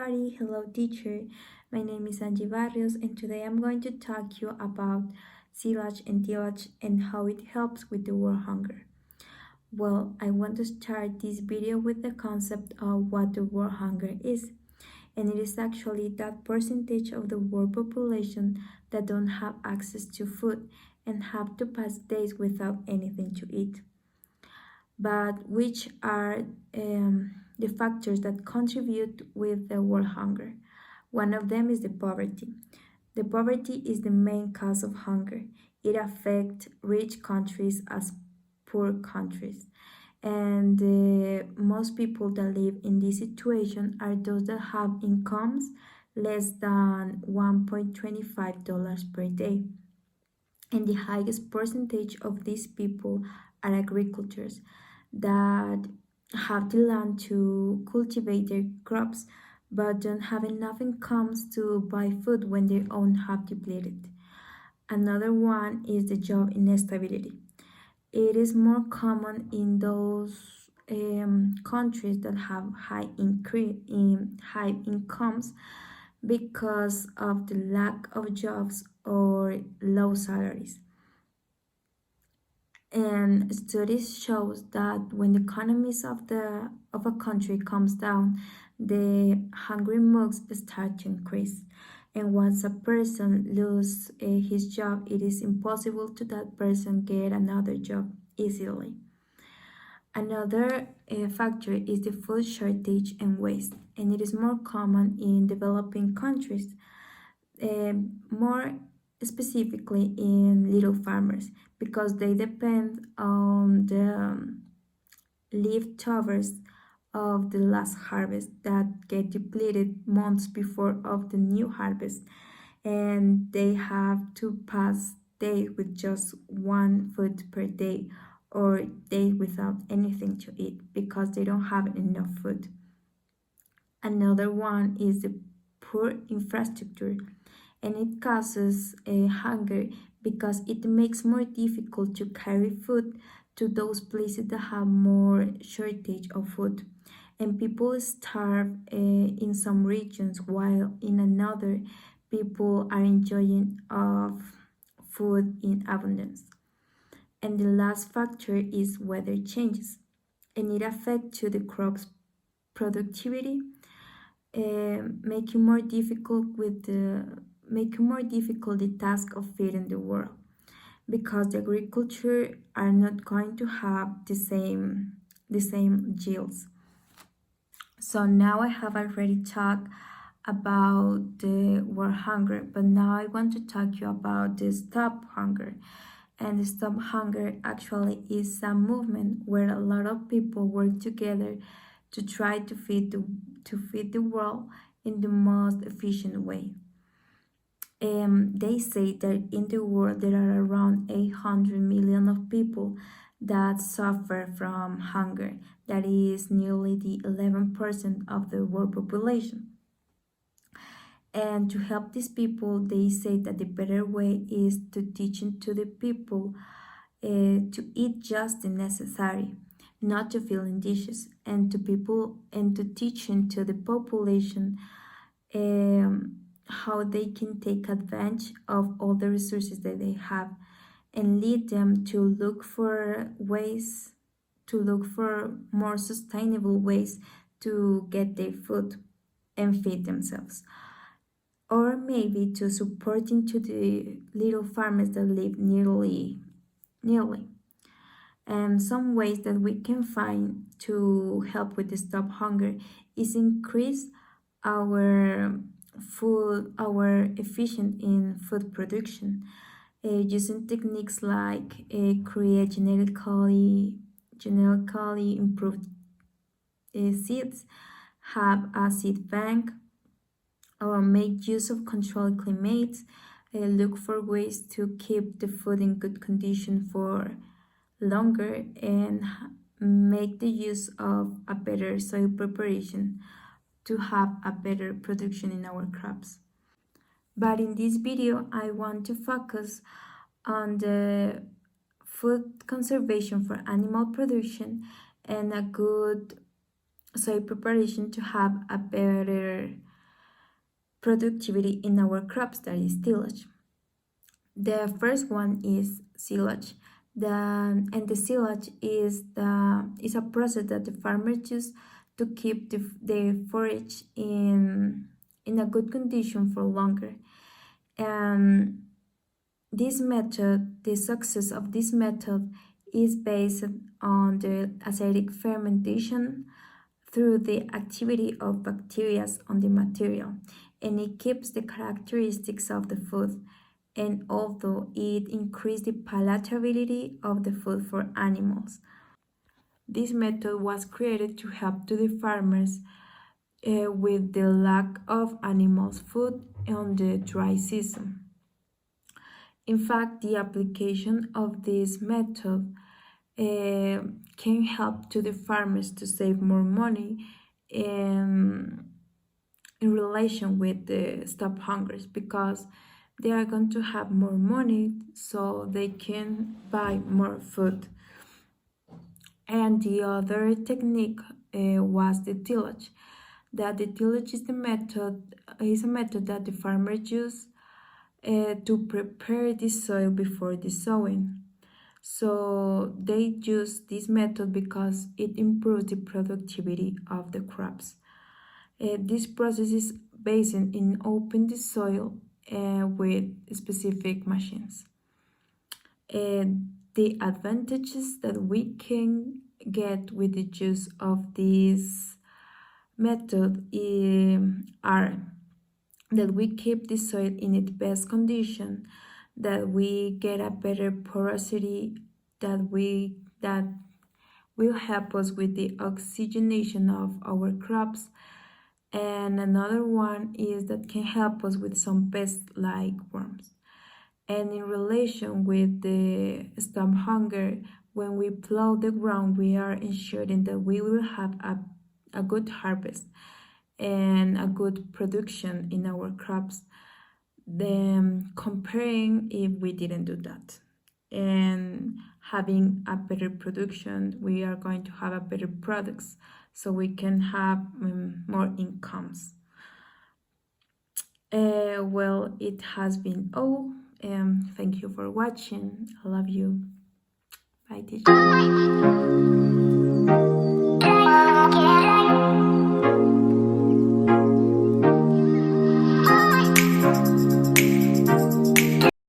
everybody. Hello teacher. My name is Angie Barrios and today I'm going to talk to you about silage and tillage and how it helps with the world hunger. Well, I want to start this video with the concept of what the world hunger is. And it is actually that percentage of the world population that don't have access to food and have to pass days without anything to eat. But which are the factors that contribute with the world hunger? One of them is the poverty. The poverty is the main cause of hunger. It affects rich countries as poor countries. And most people that live in this situation are those that have incomes less than $1.25 per day. And the highest percentage of these people are agricultors that have the land to cultivate their crops but don't have enough incomes to buy food when their own have depleted. Another one is the job instability. It is more common in those countries that have high incomes because of the lack of jobs or low salaries. And studies shows that when the economies of a country comes down, the hungry mugs start to increase. And once a person loses his job, it is impossible to that person get another job easily. Another factor is the food shortage and waste, and it is more common in developing countries, more specifically in little farmers, because they depend on the leftovers of the last harvest that get depleted months before of the new harvest, and they have to pass days with just one food per day or days without anything to eat because they don't have enough food. Another one is the poor infrastructure, and it causes hunger because it makes more difficult to carry food to those places that have more shortage of food, and people starve in some regions while in another people are enjoying of food in abundance. And the last factor is weather changes, and it affects to the crops productivity, making more difficult the task of feeding the world, because the agriculture are not going to have the same yields. So now I have already talked about the world hunger, but now I want to talk to you about the stop hunger. And the stop hunger actually is a movement where a lot of people work together to try to feed the world in the most efficient way. They say that in the world there are around 800 million of people that suffer from hunger. That is nearly the 11% of the world population. And to help these people, they say that the better way is to teach to the people to eat just the necessary, not to fill in dishes, and to teach to the population how they can take advantage of all the resources that they have, and lead them to look for more sustainable ways to get their food and feed themselves, or maybe to supporting to the little farmers that live nearly. And some ways that we can find to help with the stop hunger is increase our efficient in food production, using techniques like create genetically improved seeds, have a seed bank, or make use of controlled climates, look for ways to keep the food in good condition for longer, and make the use of a better soil preparation to have a better production in our crops. But in this video, I want to focus on the food conservation for animal production and a good soil preparation to have a better productivity in our crops, that is tillage. The first one is silage. The silage is a process that the farmers use to keep the forage in a good condition for longer. And this method, the success of this method is based on the acidic fermentation through the activity of bacteria on the material, and it keeps the characteristics of the food, and although it increases the palatability of the food for animals. This method was created to help to the farmers with the lack of animals food on the dry season. In fact, the application of this method can help to the farmers to save more money in relation with the stop hungers, because they are going to have more money so they can buy more food. And the other technique was the tillage. That the tillage is a method that the farmers use to prepare the soil before the sowing. So they use this method because it improves the productivity of the crops. This process is based in opening the soil with specific machines. The advantages that we can get with the use of this method are that we keep the soil in its best condition, that we get a better porosity, that will help us with the oxygenation of our crops. And another one is that can help us with some pests like worms. And in relation with the stop hunger, when we plow the ground, we are ensuring that we will have a good harvest and a good production in our crops, then comparing if we didn't do that. And having a better production, we are going to have a better products, so we can have more incomes. Well, it has been all. Thank you for watching. I love you. Bye, teacher.